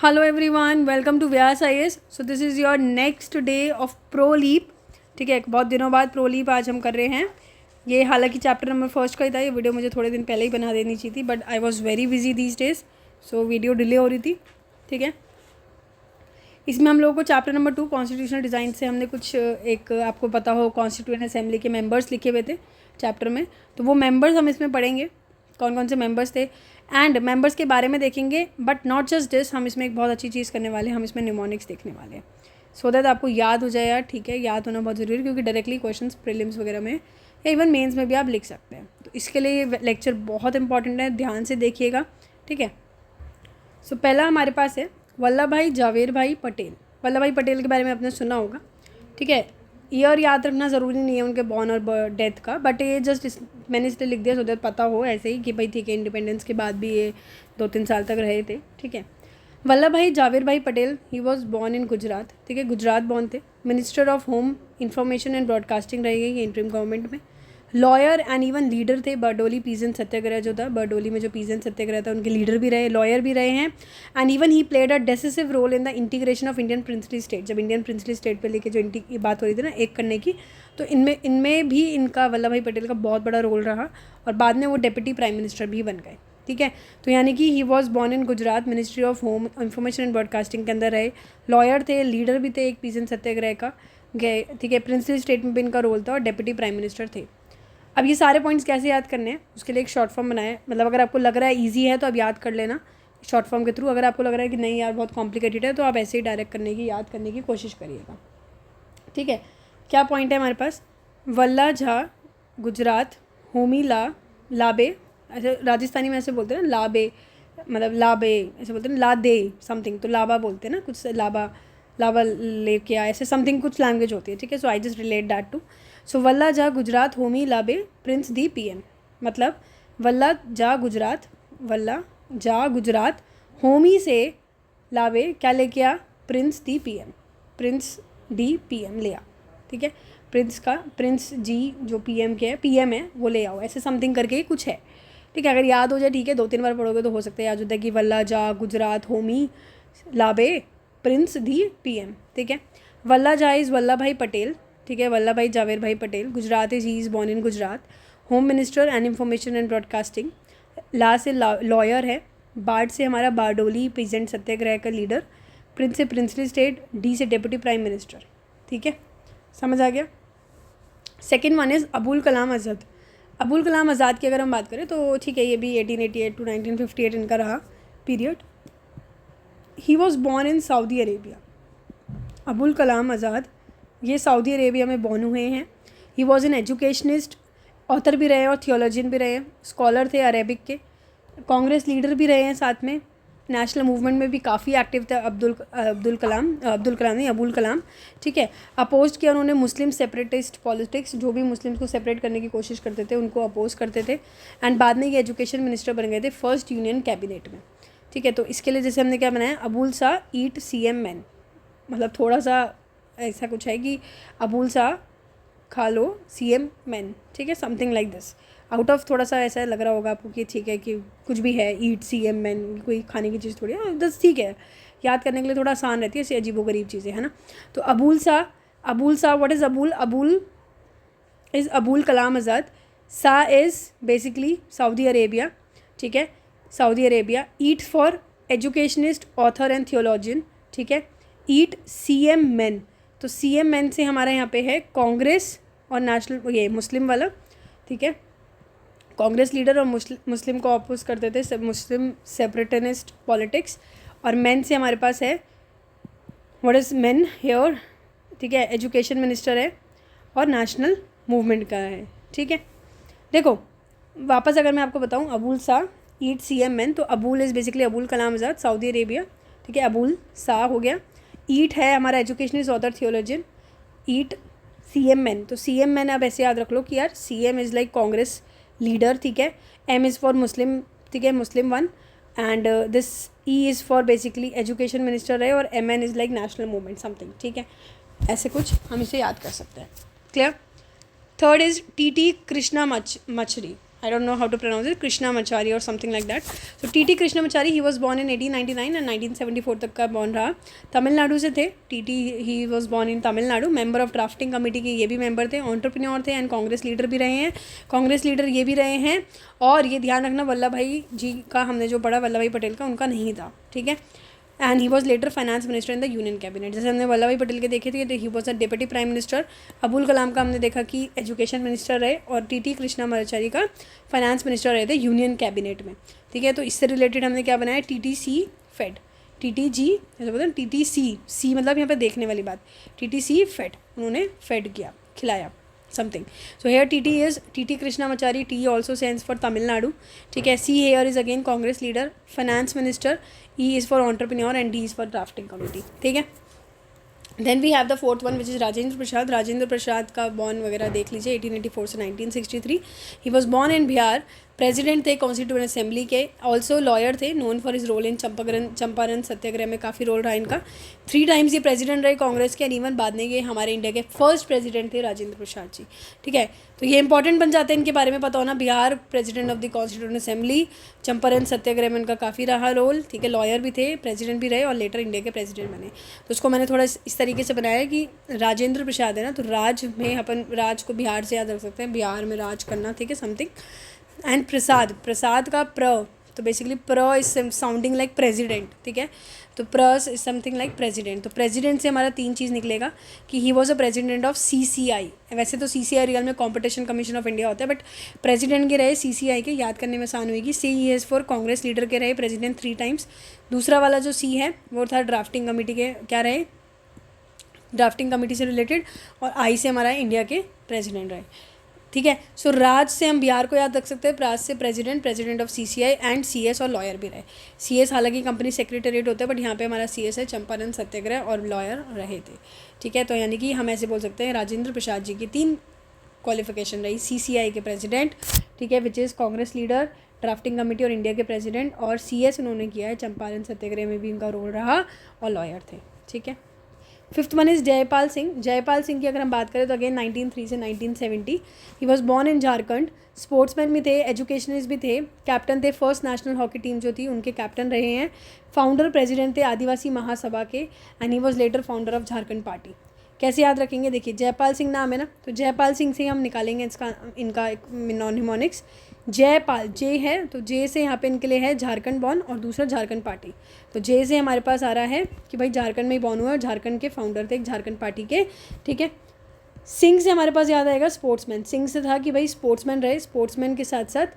Hello everyone, welcome to Vyas IAS. So this is your next day of Pro Leap. ठीक है, बहुत दिनों बाद Pro Leap आज हम कर रहे हैं. ये हालांकि चैप्टर नंबर फर्स्ट का ही था. ये वीडियो मुझे थोड़े दिन पहले ही बना देनी चाहिए थी, but I was very busy these days, so video delay हो रही थी. ठीक है, इसमें हम लोगों को चैप्टर नंबर 2 कॉन्स्टिट्यूशनल डिज़ाइन से हमने कुछ एक आपको पता हो कॉन्स्टिट्यूएंट असेंबली के मेंबर्स लिखे हुए थे चैप्टर में, तो वो मेंबर्स हम इसमें पढ़ेंगे कौन कौन से मेंबर्स थे एंड मेंबर्स के बारे में देखेंगे. बट नॉट जस्ट दिस, हम इसमें एक बहुत अच्छी चीज़ करने वाले हैं, हम इसमें निमोनिक्स देखने वाले हैं सो दैट आपको याद हो जाए यार. ठीक है, याद होना बहुत ज़रूरी है क्योंकि डायरेक्टली क्वेश्चंस प्रीलिम्स वगैरह में या इवन मेंस में भी आप लिख सकते हैं. तो इसके लिए ये लेक्चर बहुत इंपॉर्टेंट है, ध्यान से देखिएगा. ठीक है, सो पहला हमारे पास है वल्लभ भाई जावेर भाई पटेल. वल्लभ भाई पटेल के बारे में आपने सुना होगा. ठीक है, ईयर याद रखना ज़रूरी नहीं है उनके बॉर्न और डेथ का, बट ये जस्ट मैंने इसलिए लिख दिया सो दैट पता हो ऐसे ही कि भाई ठीक है, इंडिपेंडेंस के बाद भी ये 2-3 साल तक रहे थे. ठीक है, वल्लभ भाई Jhaverbhai Patel, he was born in Gujarat. ठीक है, गुजरात बॉर्न थे. Minister of home information and broadcasting रहेगी इंटरिम गवर्नमेंट में. लॉयर एंड इवन लीडर थे. बरडोली पीजेंट सत्याग्रह जो था, बरडोली में जो पीजेंट सत्याग्रह था उनके लीडर भी रहे, लॉयर भी रहे हैं. And even he played a decisive role in the integration of Indian princely state. जब इंडियन प्रिंसली स्टेट पे लेके जो बात हो रही थी ना एक करने की, तो इनमें भी इनका वल्लभ भाई पटेल का बहुत बड़ा रोल रहा और बाद में वो डेप्यूटी प्राइम मिनिस्टर भी बन गए. ठीक है, तो यानी कि ही was born in Gujarat, ministry of home information and broadcasting के अंदर रहे, लॉयर थे, लीडर भी थे एक पीजेंट सत्याग्रह का गए. ठीक है, प्रिंसली स्टेट में भी इनका रोल था और डेप्यूटी प्राइम मिनिस्टर थे. अब ये सारे पॉइंट्स कैसे याद करने हैं उसके लिए एक शॉर्ट फॉर्म बनाया. मतलब अगर आपको लग रहा है ईजी है तो आप याद कर लेना शॉर्ट फॉर्म के थ्रू. अगर आपको लग रहा है कि नहीं यार बहुत कॉम्प्लिकेटेड है तो आप ऐसे ही डायरेक्ट करने की याद करने की कोशिश करिएगा. ठीक है, क्या पॉइंट है हमारे पास? वल्ला झा गुजरात, होमी लाबे, ऐसे राजस्थानी में ऐसे बोलते हैं ना, लाबे मतलब लाबे ऐसे बोलते हैं, लादे समथिंग, तो लाबा बोलते हैं ना कुछ, लाबा लेके आए ऐसे समथिंग कुछ लैंग्वेज होती है. ठीक है, so I just relate that to. So वल्ला जा गुजरात होमी लाबे प्रिंस दी पीएम. मतलब वल्ला जा गुजरात होमी से लाबे क्या लेके आ, प्रिंस दी पीएम, प्रिंस डी पीएम ले आ. ठीक है, प्रिंस जी जो पीएम के है, पीएम है वो ले आओ, ऐसे समथिंग करके कुछ है. ठीक है, अगर याद हो जाए ठीक है, 2-3 बार पढ़ोगे तो हो सकता है याद होता है कि वल्ला जा गुजरात होमी लाबे प्रिंस दी पीएम. ठीक है, वल्ला झा इज़ वल्लभ भाई पटेल. ठीक है, वल्लभ भाई Jhaverbhai Patel. Gujarat is he is born in Gujarat. Home minister and information and broadcasting. Law से लॉयर है. बार्ड से हमारा बारडोली पीजेंट सत्याग्रह का लीडर. प्रिंस से प्रिंसली स्टेट. डी से डेप्यूटी प्राइम मिनिस्टर. ठीक है, समझ आ गया. Second one is Abul Kalam आज़ाद. अबुल कलाम आज़ाद की अगर हम बात करें तो ठीक है, ये भी 1888 टू 1958 इनका रहा period. He was born in Saudi Arabia. Abul Kalam Azad ये सऊदी अरेबिया में बॉर्न हुए हैं. He was an educationist, author भी रहे और थियोलॉजियन भी रहे, स्कॉलर थे अरेबिक के, कांग्रेस लीडर भी रहे हैं साथ में. नेशनल मूवमेंट में भी काफ़ी एक्टिव थे अबुल कलाम. ठीक है, अपोज किया उन्होंने मुस्लिम सेपरेटिस्ट पॉलिटिक्स, जो भी मुस्लिम्स को सेपरेट करने की कोशिश करते थे उनको अपोज करते थे. एंड बाद में ये एजुकेशन मिनिस्टर बन गए थे फर्स्ट यूनियन कैबिनेट में. ठीक है, तो इसके लिए जैसे हमने क्या बनाया, अबुल सा ईट सीएम मैन, मतलब थोड़ा सा ऐसा कुछ है कि अबुल सा खा लो सीएम मैन. ठीक है, something like this. Out of थोड़ा सा ऐसा लग रहा होगा आपको कि ठीक है कि कुछ भी है, ईट सीएम मैन कोई खाने की चीज़ थोड़ी है, बस ठीक है, याद करने के लिए थोड़ा आसान रहती है, ऐसी अजीबोगरीब चीज़ें है ना. तो अबुल सा what is Abul is Abul Kalam Azad. सा इज़ बेसिकली सऊदी अरेबिया. ठीक है, Saudi Arabia. Eat for educationist, author and theologian. ठीक है, ईट सीएम मैन, तो सीएम मैन से हमारा यहाँ पे है कांग्रेस और नेशनल ये मुस्लिम वाला. ठीक है, कांग्रेस लीडर और मुस्लिम को अपोज करते थे, मुस्लिम सेपरेटिस्ट पॉलिटिक्स. और मैन से हमारे पास है व्हाट इज़ मैन हियर. ठीक है, एजुकेशन मिनिस्टर है और नेशनल मूवमेंट का है. ठीक है, देखो वापस अगर मैं आपको बताऊं, अबुल सा ईट सीएम मैन, तो Abul is basically Abul Kalam Azad Saudi Arabia. ठीक है, अबुल सा हो गया. ईट है हमारा educationist, author, theologian. Eat CM man, तो सीएम मैन आप ऐसे याद रख लो कि यार CM is like Congress leader. ठीक है, एम इज़ फॉर मुस्लिम. ठीक है, Muslim one. And this E is for basically education minister है और M N is like national movement something. ठीक है, ऐसे कुछ हम इसे याद कर सकते हैं. Clear. Third is T Krishna मछरी. I don't know how to pronounce it, Krishnamachari और something like that. So T Krishnamachari he was born in 1899 and 1974 तक का बॉर्न रहा. तमिलनाडु से थे. He was born in Tamil Nadu. Member of drafting committee के ये भी मेंबर थे, एंटरप्रेन्योर थे एंड कांग्रेस लीडर भी रहे हैं. कांग्रेस लीडर ये भी रहे हैं. और ये ध्यान रखना, वल्लभ भाई जी का हमने जो पढ़ा, वल्लभ भाई पटेल का, उनका नहीं था. ठीक है. And he was later finance minister in the union cabinet. जैसे हमने वल्लभ भाई पटेल के देखे थे, he was a deputy prime minister. Abul Kalam का हमने देखा कि एजुकेशन मिनिस्टर रहे, और टी कृष्णामाचारी का फाइनेंस मिनिस्टर रहे थे यूनियन कैबिनेट में. ठीक है. तो इससे रिलेटेड हमने क्या बनाया, TTC फेड, TTG ऐसा बोलते हैं, TTC, सी मतलब यहाँ पे देखने वाली बात, TTC फेड, उन्होंने फेड किया, खिलाया something. So here TT Krishnamachari. T also stands for Tamil Nadu. ठीक है. C here is again Congress leader, finance minister. E is for entrepreneur and D is for drafting committee. ठीक है. Then we have the fourth one which is Rajendra Prasad. Rajendra Prasad का born वगैरह देख लीजिए, 1884 से 1963. He was born in Bihar. President थे constituent assembly के. Also lawyer थे, known for his role in Champaran Satyagraha में काफ़ी रोल रहा इनका. 3 टाइम्स ये प्रेसिडेंट रहे कांग्रेस के, एंड इवन बाद में ये हमारे इंडिया के फर्स्ट प्रेसिडेंट थे राजेंद्र प्रसाद जी. ठीक है. तो ये इंपॉर्टेंट बन जाते हैं इनके बारे में पता होना. Bihar president of the constituent assembly, Champaran Satyagraha में इनका काफ़ी रहा रोल. ठीक है. लॉयर भी थे, प्रेसिडेंट भी रहे, और लेटर इंडिया के प्रेसिडेंट बने. तो उसको मैंने थोड़ा इस तरीके से बनाया कि राजेंद्र प्रसाद है ना, तो राज में अपन राज को बिहार से याद रख सकते हैं, बिहार में राज करना. ठीक है. समथिंग. एंड प्रसाद का तो basically is sounding like president. ठीक है. तो इज समथिंग लाइक प्रेसिडेंट. तो प्रेसिडेंट से हमारा 3 चीज़ निकलेगा कि ही was a president of CCI. वैसे तो CCI रियल में कॉम्पिटिशन कमीशन ऑफ इंडिया होता है, बट प्रेसिडेंट के रहे CCI के, याद करने में आसान हुएगी. CES फॉर कांग्रेस लीडर के रहे प्रेसिडेंट 3 टाइम्स. दूसरा वाला जो C है वो था ड्राफ्टिंग कमेटी के, क्या रहे, ड्राफ्टिंग कमेटी से रिलेटेड. और I से हमारा इंडिया के प्रेसिडेंट रहे. ठीक है. सो राज से हम बिहार को याद रख सकते हैं, राज से president of CCI and CS, और लॉयर भी रहे. CS हालांकि कंपनी सेक्रेटरीट होता है, बट यहाँ पे हमारा CS है चंपारण सत्याग्रह, और लॉयर रहे थे. ठीक है. तो यानी कि हम ऐसे बोल सकते हैं राजेंद्र प्रसाद जी की 3 क्वालिफिकेशन रही. CCI के प्रेसिडेंट, ठीक है, which is Congress leader, drafting committee और इंडिया के प्रेसिडेंट, और CS उन्होंने किया है, चंपारण सत्याग्रह में भी इनका रोल रहा, और लॉयर थे. ठीक है. 5th one is Jaipal Singh. Jaipal Singh की अगर हम बात करें तो अगेन 1903 से 1970. ही was born in Jharkhand. Sportsman भी थे, एजुकेशनिस्ट भी थे, कैप्टन थे, फर्स्ट नेशनल हॉकी टीम जो थी उनके कैप्टन रहे हैं. फाउंडर प्रेसिडेंट थे आदिवासी महासभा के, and he was letter founder of Jharkhand party. कैसे याद रखेंगे, देखिए जयपाल सिंह नाम है ना, तो जयपाल सिंह से हम निकालेंगे इनका एक नॉनिमोनिक्स. जयपाल, जे है तो जे से यहाँ पे इनके लिए है झारखंड बॉर्न, और दूसरा झारखंड पार्टी. तो जे से हमारे पास आ रहा है कि भाई झारखंड में ही बॉर्न हुआ, और झारखंड के फाउंडर थे झारखंड पार्टी के. ठीक है. सिंह से हमारे पास याद आएगा स्पोर्ट्समैन. सिंह से था कि भाई स्पोर्ट्समैन रहे, स्पोर्ट्समैन के साथ साथ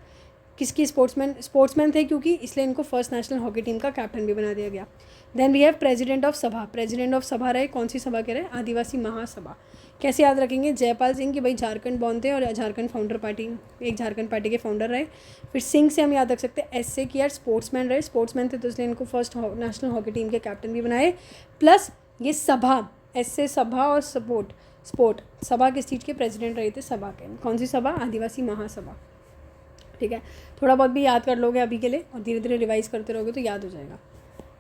किसकी स्पोर्ट्समैन थे, क्योंकि इसलिए इनको फर्स्ट नेशनल हॉकी टीम का कैप्टन भी बना दिया गया. Then we have president of Sabha रहे, कौन सी सभा के रहे, आदिवासी महासभा. कैसे याद रखेंगे, जयपाल सिंह कि भाई झारखंड बॉर्न थे, और झारखंड फाउंडर पार्टी, एक झारखंड पार्टी के फाउंडर रहे. फिर सिंह से हम याद रख सकते हैं एस से कि यार स्पोर्ट्समैन रहे, स्पोर्ट्समैन थे तो इसलिए इनको फर्स्ट नेशनल हॉकी टीम के कैप्टन भी बनाए. प्लस ये सभा, एस से सभा, और स्पोर्ट सभा किस चीज़ के प्रेसिडेंट रहे थे, सभा के. कौन सी सभा, आदिवासी महासभा. ठीक है. थोड़ा बहुत भी याद कर लोगे अभी के लिए, और धीरे धीरे रिवाइज करते रहोगे तो याद हो जाएगा.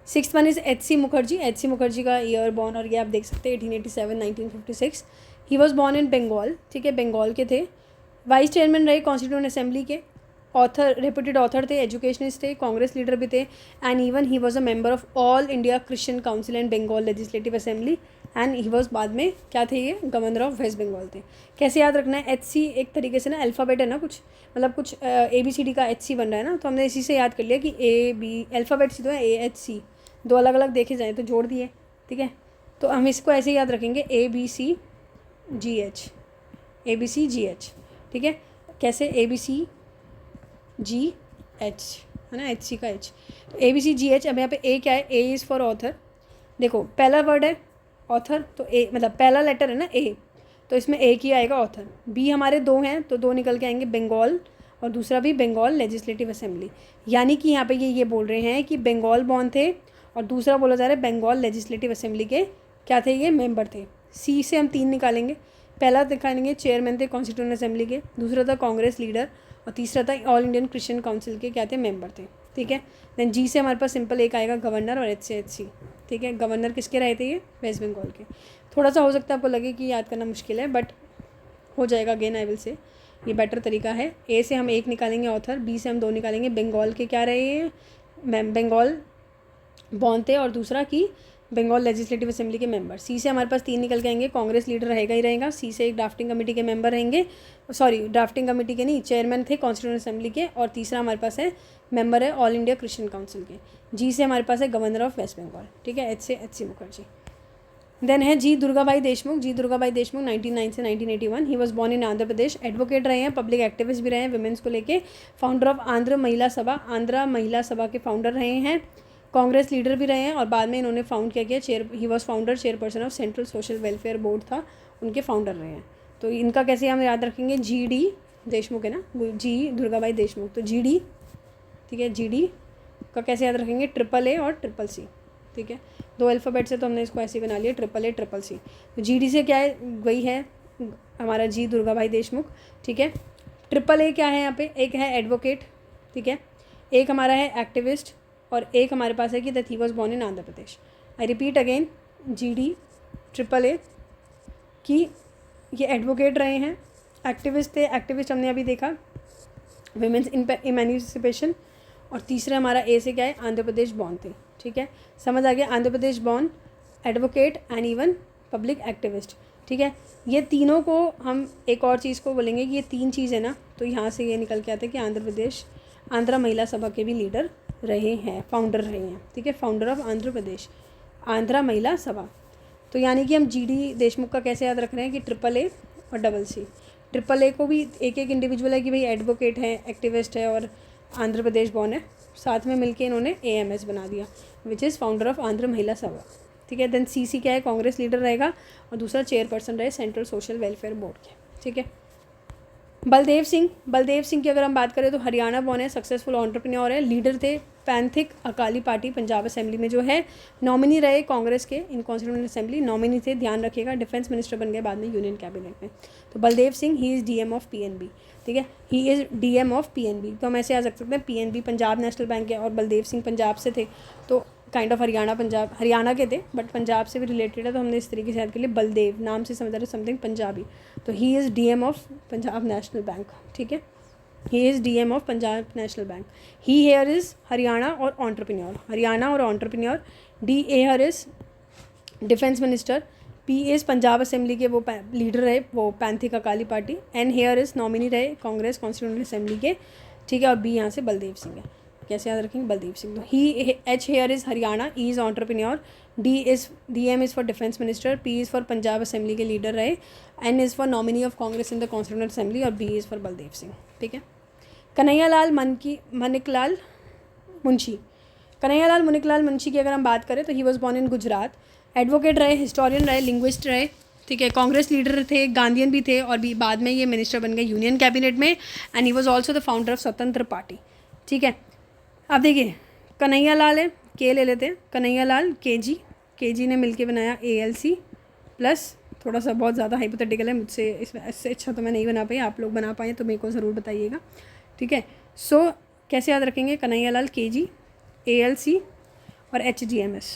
6th one is HC Mukherjee का ईयर बॉर्न, और ये आप देख सकते हैं 1887 1956. He was born in Bengal. ठीक है. बंगाल के थे. वाइस चेयरमैन रहे कॉन्स्टिट्यूएंट असेंबली के. रेपुटेड ऑथर थे, एजुकेशनिस्ट थे, कांग्रेस लीडर भी थे, and even he was a member of all India Christian council and Bengal legislative assembly, and he was बाद में क्या थे, ये गवर्नर ऑफ वेस्ट बंगाल थे. कैसे याद रखना है, HC एक तरीके से ना अल्फ़ाबेट है ना, कुछ मतलब कुछ ABCD का HC बन रहा है ना, तो हमने इसी से याद कर लिया कि AB अल्फ़ाबेट सी तो है, AHC 2 अलग अलग देखे जाएँ तो जोड़ दिए. ठीक है. तो हम इसको ऐसे याद रखेंगे ABCGH. ठीक है. कैसे, ABCGH है ना, HC का H. तो ABCGH. अब यहाँ पे A क्या है, A इज़ फॉर ऑथर. देखो पहला वर्ड है ऑथर, तो A मतलब पहला लेटर है ना A, तो इसमें A की आएगा ऑथर. B हमारे 2 हैं तो 2 निकल के आएंगे, बंगाल, और दूसरा भी बंगाल लेजिस्लेटिव असेंबली. यानी कि यहाँ पे ये बोल रहे हैं कि बंगाल बॉर्न थे, और दूसरा बोला जा रहा है बंगाल लेजिस्लेटिव असेंबली के क्या थे, ये मेंबर थे. C से हम 3 निकालेंगे. पहला दिखाएंगे चेयरमैन थे कॉन्स्टिट्यूएंट असेंबली के, दूसरा था कांग्रेस लीडर, और तीसरा था ऑल इंडियन क्रिश्चियन काउंसिल के क्या थे, मेंबर थे. ठीक है. देन G से हमारे पास सिंपल एक आएगा गवर्नर, और H से HC. ठीक है. गवर्नर किसके रहे थे, ये वेस्ट बंगाल के. थोड़ा सा हो सकता है आपको लगे कि याद करना मुश्किल है, बट हो जाएगा. अगेन आई विल से ये बेटर तरीका है। ए से हम 1 निकालेंगे ऑथर, बी से हम 2 निकालेंगे। बंगाल के क्या रहे हैं, बंगाल बॉर्न थे, और दूसरा कि बंगाल लेजिस्लेटिव असेंबली के मेंबर। सी से हमारे पास 3 निकल के आएंगे, कांग्रेस लीडर रहेगा ही रहेगा। सी से एक ड्राफ्टिंग कमेटी के मेंबर रहेंगे, सॉरी ड्राफ्टिंग कमेटी के नहीं, चेयरमैन थे कॉन्स्टिट्यूएंट असेंबली के। और तीसरा हमारे पास है मेंबर है ऑल इंडिया क्रिश्चियन काउंसिल के। जी से हमारे पास है गवर्नर ऑफ वेस्ट बंगाल, ठीक है। एच से एच सी मुखर्जी। देन है जी दुर्गाबाई देशमुख। जी दुर्गाबाई देशमुख 1909 से 1981। ही was born in Andhra Pradesh. Advocate रहे हैं, पब्लिक एक्टिविस्ट भी रहे हैं वुमेन्स को लेके। फाउंडर ऑफ आंध्र महिला सभा, आंध्र महिला सभा के फाउंडर रहे हैं। कांग्रेस लीडर भी रहे हैं, और बाद में इन्होंने फाउंड किया he was founder chairperson of central social welfare board था, उनके फाउंडर रहे हैं। तो इनका कैसे हम याद रखेंगे, जी डी देशमुख है ना, जी दुर्गाबाई देशमुख, तो जी डी, ठीक है। जी डी का कैसे याद रखेंगे, AAA और CCC, ठीक है। 2 अल्फ़ाबेट से तो हमने इसको ऐसे बना लिया, AAA CCC। तो जी डी से क्या है, वही है हमारा जी दुर्गाबाई देशमुख, ठीक है। AAA क्या है यहाँ पे, एक है एडवोकेट, ठीक है, एक हमारा है एक्टिविस्ट, और एक हमारे पास है कि that he was born in Andhra Pradesh. I repeat again, G D AAA कि ये एडवोकेट रहे हैं, एक्टिविस्ट थे, एक्टिविस्ट हमने अभी देखा, वुमेन्स इमेंसिपेशन। और तीसरा हमारा ए से क्या है, आंध्र प्रदेश बॉर्न थे, ठीक है। समझ आ गया, Andhra Pradesh born, advocate and even public activist, ठीक है। ये तीनों को हम एक और चीज़ को बोलेंगे कि ये 3 चीज़ है ना, तो यहाँ से ये निकल के आते हैं कि आंध्र प्रदेश, आंध्र महिला सभा के भी लीडर रहे हैं, फाउंडर रहे हैं, ठीक है। फाउंडर ऑफ आंध्र प्रदेश आंध्रा महिला सभा। तो यानी कि हम जी डी देशमुख का कैसे याद रख रहे हैं कि AAA और CCC। AAA को भी एक एक इंडिविजुअल है कि भाई एडवोकेट है, एक्टिविस्ट है और आंध्र प्रदेश बॉर्न है, साथ में मिलके इन्होंने AMS बना दिया, which is founder of Andhra महिला सभा, ठीक है। देन CC क्या है, कांग्रेस लीडर रहेगा, और दूसरा चेयरपर्सन रहे सेंट्रल सोशल वेलफेयर बोर्ड के, ठीक है। बलदेव सिंह की अगर हम बात करें तो हरियाणा बॉर्न है, सक्सेसफुल एंटरप्रेन्योर है, लीडर थे Pethick Akali party Punjab assembly में जो है, नॉमिनी रहे कांग्रेस के इन कॉन्स्टिट्यूएंट असेंबली, नॉमिनी थे, ध्यान रखिएगा, डिफेंस मिनिस्टर बन गए बाद में यूनियन कैबिनेट में। तो Baldev Singh he is DM of PNB, ठीक है, he is DM of PNB। तो हम ऐसे आ सकते हैं, PNB पंजाब नेशनल बैंक है, और बलदेव सिंह पंजाब से थे, तो काइंड ऑफ हरियाणा के थे बट पंजाब से भी रिलेटेड है, तो हमने इस तरीके से याद के लिए बलदेव नाम से समझ रहे समथिंग पंजाबी। तो he is DM of Punjab national bank, ठीक है, he is DM of Punjab national bank. He here is Haryana और एंटरप्रेन्योर, हरियाणा और entrepreneur. D here is defence minister. P is Punjab assembly के वो लीडर रहे, वो Pethick Akali party. N here is nominee रहे Congress constituent assembly के, ठीक है। और B यहाँ से बलदेव सिंह है, कैसे याद रखेंगे, बलदेव सिंह। तो ही H here is Haryana, E is entrepreneur, DM is for defence minister, P is for Punjab assembly के लीडर रहे, N is for nominee of Congress in the constituent assembly, और B is for Baldev Singh, ठीक है। कन्हैयालाल मुनिकलाल मुंशी की अगर हम बात करें तो ही was born in Gujarat. Advocate रहे, हिस्टोरियन रहे, लिंग्विस्ट रहे, ठीक है, कांग्रेस लीडर थे, गांधीयन भी थे, और भी बाद में ये मिनिस्टर बन गए यूनियन कैबिनेट में। And he was also the founder of स्वतंत्र पार्टी, ठीक है। अब देखिए कन्हैयालाल है, के ले लेते हैं, कन्हैयालाल KG ने मिलके बनाया ALC प्लस, थोड़ा सा बहुत ज़्यादा हाइपोथेटिकल है, मुझसे इससे अच्छा तो मैं नहीं बना पाई, आप लोग बना पाए तो मेरे को ज़रूर बताइएगा, ठीक है। सो कैसे याद रखेंगे, कन्हैयालाल KG, ALC और HGMS,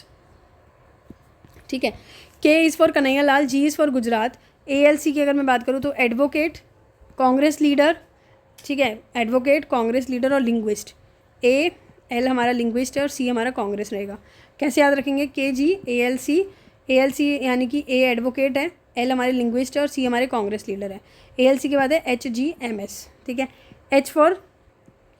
ठीक है। K is for Kanhaiyalal, G is for Gujarat. ALC की अगर मैं बात करूँ तो एडवोकेट, कांग्रेस लीडर, ठीक है, एडवोकेट, कांग्रेस लीडर और लिंग्विस्ट। L हमारा लिंग्विस्ट है और C हमारा कांग्रेस रहेगा। कैसे याद रखेंगे, KG ALC यानी कि A एडवोकेट है, L हमारे लिंग्विस्ट है और C हमारे कांग्रेस लीडर है। ALC के बाद है HGMS, ठीक है। H फॉर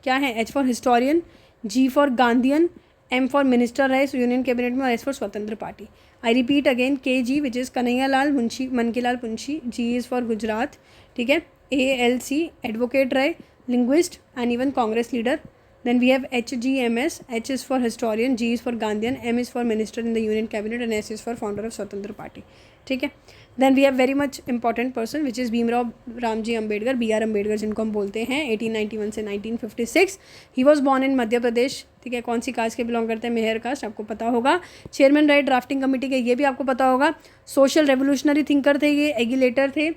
क्या है, H for historian, G for Gandhian, M for minister रहे यूनियन कैबिनेट में, और S for Swatantra party. I repeat again, KG which is Kanhaiyalal Maneklal Munshi, G is for Gujarat, ठीक है। ALC एडवोकेट रहे, linguist and even Congress leader. Then we have HGMS, H is for historian, G is for Gandhian, M is for minister in the union cabinet, and S is for founder of Swatantra party, ठीक है। Then we have very much important person which is Bhimrao Ramji Ambedkar, BR Ambedkar जिनको हम बोलते हैं, 1891 से 1956। He was born इन मध्य प्रदेश, ठीक है। कौन सी कास्ट के बिलोंग करते हैं, मेहर कास्ट, आपको पता होगा। चेयरमैन रहे ड्राफ्टिंग कमेटी के, ये भी आपको पता होगा। सोशल रेवोल्यूशनरी थिंकर थे ये, एगुलेटर थे,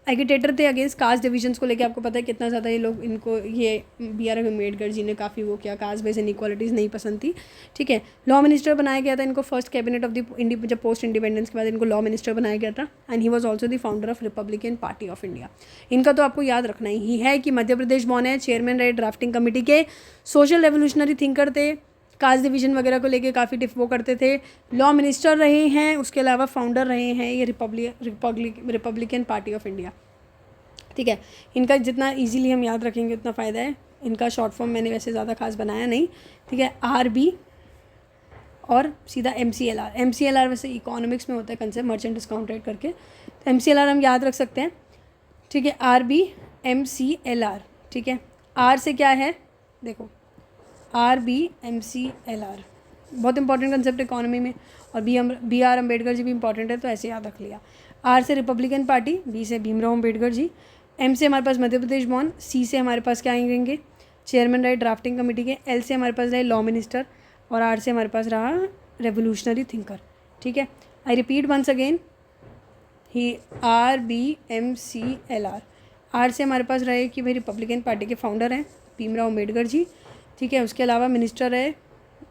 एगिटेटर थे अगेंस्ट कास्ट डिविजन्स को लेके। आपको पता है कितना ज़्यादा ये लोग इनको ये BR अम्बेडकर जी ने काफ़ी वो किया, कास्ट बेस इनइक्वालिटीज़ नहीं पसंद थी, ठीक है। लॉ मिनिस्टर बनाया गया था इनको फर्स्ट कैबिनेट ऑफ द जब पोस्ट इंडिपेंडेंस के बाद इनको लॉ मिनिस्टर बनाया गया था। And he was also the founder of Republican party of India. इनका तो आपको याद रखना ही है कि मध्य प्रदेश बॉर्न है, चेयरमैन रहे ड्राफ्टिंग कमेटी के, सोशल रेवोल्यूशनरी थिंकर थे, कास्ट डिवीजन वगैरह को लेके काफ़ी वो करते थे, लॉ मिनिस्टर रहे हैं, उसके अलावा फाउंडर रहे हैं ये रिपब्लिकन पार्टी ऑफ इंडिया, ठीक है। इनका जितना इजीली हम याद रखेंगे उतना फ़ायदा है। इनका शॉर्ट फॉर्म मैंने वैसे ज़्यादा खास बनाया नहीं, ठीक है। RB और सीधा MCLR वैसे इकोनॉमिक्स में होता है कंसेप्ट, मर्चेंट डिस्काउंट रेट करके, तो MCLR हम याद रख सकते हैं, ठीक है। RB MCLR, ठीक है। R से क्या है देखो, RB MCLR बहुत इंपॉर्टेंट कंसेप्ट इकोनॉमी में, और BR अम्बेडकर जी भी इंपॉर्टेंट है, तो ऐसे याद रख लिया। R से रिपब्लिकन पार्टी, B से भीमराव अम्बेडकर जी, M से हमारे पास मध्य प्रदेश बॉर्न, C से हमारे पास क्या आएंगे, चेयरमैन रहे ड्राफ्टिंग कमेटी के, L से हमारे पास रहे लॉ मिनिस्टर, और R से हमारे पास रहा रेवोल्यूशनरी थिंकर, ठीक है। I repeat once again, he RB MCLR। R से हमारे पास रहे कि भाई रिपब्लिकन पार्टी के फाउंडर हैं भीमराव अम्बेडकर जी, ठीक है। उसके अलावा मिनिस्टर है,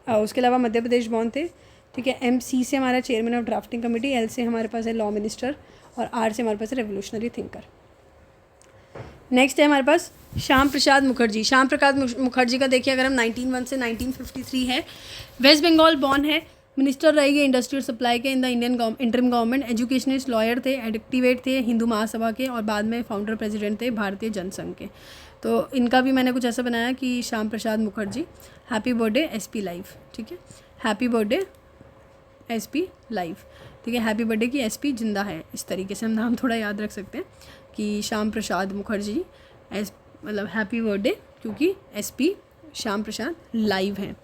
उसके अलावा मध्य प्रदेश बॉर्न थे, ठीक है। MC से हमारा chairman of drafting committee, L से हमारे पास है लॉ मिनिस्टर, और R से हमारे पास है रेवोल्यूशनरी थिंकर। नेक्स्ट है हमारे पास श्याम प्रसाद मुखर्जी। श्याम प्रसाद मुखर्जी का देखिए, अगर हम 1901 से 1953 है, वेस्ट बंगाल बॉर्न है, मिनिस्टर रहेंगे इंडस्ट्रियल सप्लाई के in the Indian interim government, educationist, lawyer थे, एडिक्टिवेट थे हिंदू महासभा के, और बाद में फाउंडर प्रेसिडेंट थे भारतीय जनसंघ के। तो इनका भी मैंने कुछ ऐसा बनाया कि Shyam Prasad Mukherjee, happy birthday SP live, ठीक है। हैप्पी बर्थडे SP लाइव, ठीक है। हैप्पी बर्थडे की SP जिंदा है, इस तरीके से हम नाम थोड़ा याद रख सकते हैं कि श्याम प्रसाद मुखर्जी मतलब हैप्पी बर्थडे, क्योंकि SP श्याम प्रसाद लाइव हैं,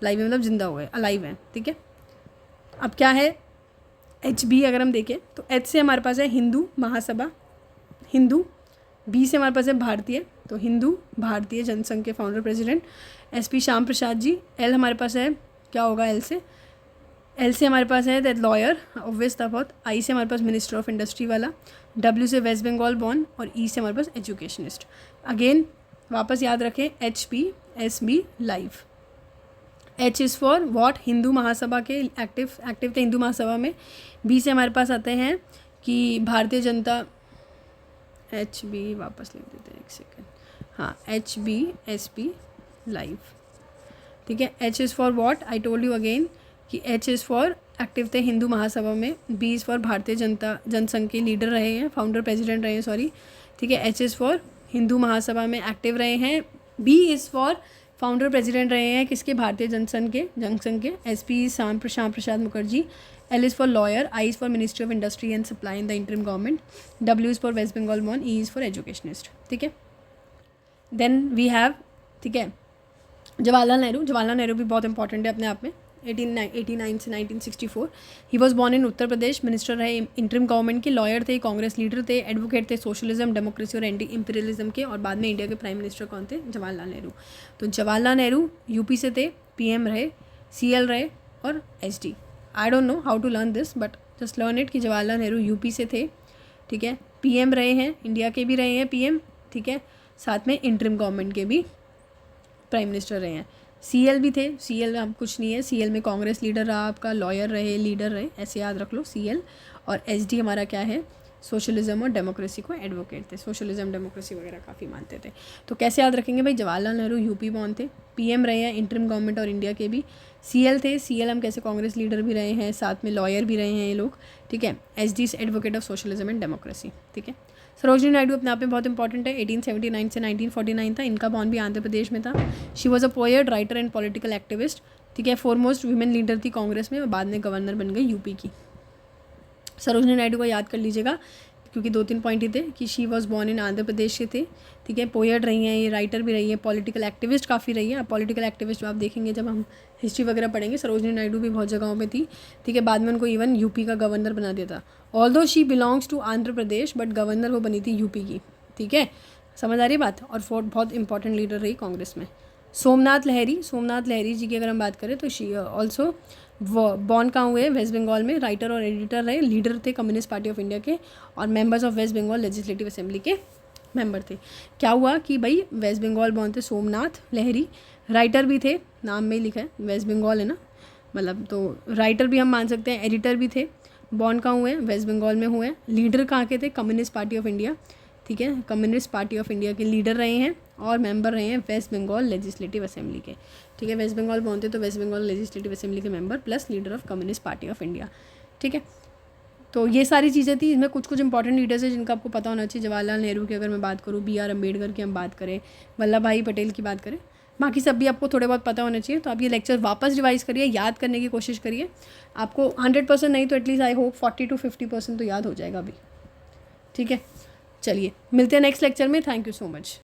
लाइव मतलब जिंदा हुए, अलाइव हैं, ठीक है। अब क्या है HB, अगर हम देखें तो H से हमारे पास है हिंदू महासभा, हिंदू, B से हमारे पास है भारतीय, तो हिंदू भारतीय जनसंघ के founder president SP Shyama Prasad ji. L हमारे पास है, क्या होगा L से हमारे पास है दैट लॉयर ऑब्वियस था बहुत। I से हमारे पास मिनिस्टर ऑफ इंडस्ट्री वाला, W से वेस्ट बंगाल बॉर्न, और E से हमारे पास एजुकेशनिस्ट। अगेन वापस याद रखें, HP SB live. H is for what, Hindu Mahasabha के एक्टिव थे हिंदू महासभा में। B से हमारे पास आते हैं कि भारतीय जनता, HB वापस लिख देते हैं एक सेकेंड, हाँ HB SP लाइव, ठीक है। H is for what, I told you again कि H इज़ फॉर एक्टिव थे हिंदू महासभा में, B इज़ फॉर भारतीय जनसंघ के लीडर रहे हैं, फाउंडर प्रेसिडेंट रहे हैं, सॉरी, ठीक है। H is for Hindu Mahasabha में एक्टिव रहे हैं, B is for founder president रहे हैं किसके, भारतीय जनसंघ के। SP Shyama Prasad Mukherjee. L is for lawyer, I is for ministry of industry and supply in the interim government, W is for West Bengal born, E is for educationist, ठीक है। Then we have, ठीक है, जवाहरलाल नेहरू भी बहुत इंपॉर्टेंट है अपने आप में। 1889 से 1964 ही was born in Uttar Pradesh, minister रहे इंटरिम गवर्नमेंट के, लॉयर थे, कांग्रेस लीडर थे, एडवोकेट थे सोशलिज्म, डेमोक्रेसी और एंटी इंपीरियलिज्म के, और बाद में इंडिया के प्राइम मिनिस्टर कौन थे, जवाहरलाल नेहरू। तो जवाहरलाल नेहरू यूपी से थे, PM रहे, CL रहे, और SD। I don't know how to learn this, but just learn it कि जवाहरलाल नेहरू यूपी से थे, ठीक है। PM रहे हैं, इंडिया के भी रहे हैं PM, ठीक है, साथ में इंटरिम गवर्नमेंट के भी प्राइम मिनिस्टर रहे हैं। CL भी थे, CL अब कुछ नहीं है, CL में कांग्रेस लीडर रहा आपका, लॉयर रहे, लीडर रहे, ऐसे याद रख लो CL। और SD हमारा क्या है, सोशलिज्म और डेमोक्रेसी को एडवोकेट थे, सोशलिज्म डेमोक्रेसी वगैरह काफ़ी मानते थे। तो कैसे याद रखेंगे भाई, जवाहरलाल नेहरू यूपी बॉर्न थे, PM रहे हैं इंटरिम गवर्नमेंट और इंडिया के भी, CL थे, CL हम कैसे कांग्रेस लीडर भी रहे हैं, साथ में लॉयर भी रहे हैं ये लोग, ठीक है। SD advocate of socialism and democracy, ठीक है। सरोजिनी नायडू अपने आप में बहुत इंपॉर्टेंट है, 1879 से 1949 था, इनका बॉर्न भी आंध्र प्रदेश में था। She was a poet, writer and political activist, ठीक है। फोरमोस्ट वीमेन लीडर थी कांग्रेस में, और बाद में गवर्नर बन गई यूपी की। सरोजिनी नायडू को याद कर लीजिएगा, क्योंकि 2-3 पॉइंट ही थे कि she was born in Andhra Pradesh से थे, ठीक है। पोएट रही हैं ये, राइटर भी रही है, पॉलिटिकल एक्टिविस्ट काफ़ी रही है। अब पॉलिटिकल एक्टिविस्ट आप देखेंगे जब हम हिस्ट्री वगैरह पढ़ेंगे, सरोजिनी नायडू भी बहुत जगहों पे थी, ठीक है। बाद में उनको इवन यूपी का गवर्नर बना दिया था। Although she belongs to Andhra Pradesh, but governor वो बनी थी यूपी की, ठीक है, समझ आ रही बात। और बहुत इंपॉर्टेंट लीडर रही कांग्रेस में। सोमनाथ लहरी जी की अगर हम बात करें तो शी ऑल्सो बॉर्न कहाँ हुए? वेस्ट बंगाल में। राइटर और एडिटर रहे, लीडर थे कम्युनिस्ट पार्टी ऑफ इंडिया के, और members of West Bengal legislative assembly के मेंबर थे। क्या हुआ कि भाई वेस्ट बंगाल बॉर्न थे सोमनाथ लहरी, राइटर भी थे, नाम में ही लिखा है वेस्ट बंगाल है ना, मतलब तो राइटर भी हम मान सकते हैं, एडिटर भी थे। बॉर्न कहाँ हुए? वेस्ट बंगाल में हुए। लीडर कहाँ के थे? कम्युनिस्ट पार्टी ऑफ इंडिया, ठीक है, कम्युनिस्ट पार्टी ऑफ इंडिया के लीडर रहे हैं और मेंबर रहे हैं वेस्ट बंगाल लेजिस्लेटिव असेंबली के, ठीक है। वेस्ट बंगाल बॉर्न थे तो वेस्ट बंगाल लेजिस्लेटिव असेंबली के member plus leader of communist party of India, ठीक है। तो ये सारी चीज़ें थी। इसमें कुछ कुछ इंपॉर्टेंट लीडर्स हैं जिनका आपको पता होना चाहिए। जवाहरलाल नेहरू की अगर मैं बात करूँ, बी आर अम्बेडकर की हम बात करें, वल्लभ भाई पटेल की बात करें, बाकी सब भी आपको थोड़े बहुत पता होना चाहिए। तो आप ये लेक्चर वापस रिवाइज करिए, याद करने की कोशिश करिए। आपको 100% नहीं तो एटलीस्ट आई होप 40 to 50% तो याद हो जाएगा अभी, ठीक है। चलिए मिलते हैं नेक्स्ट लेक्चर में। Thank you so much.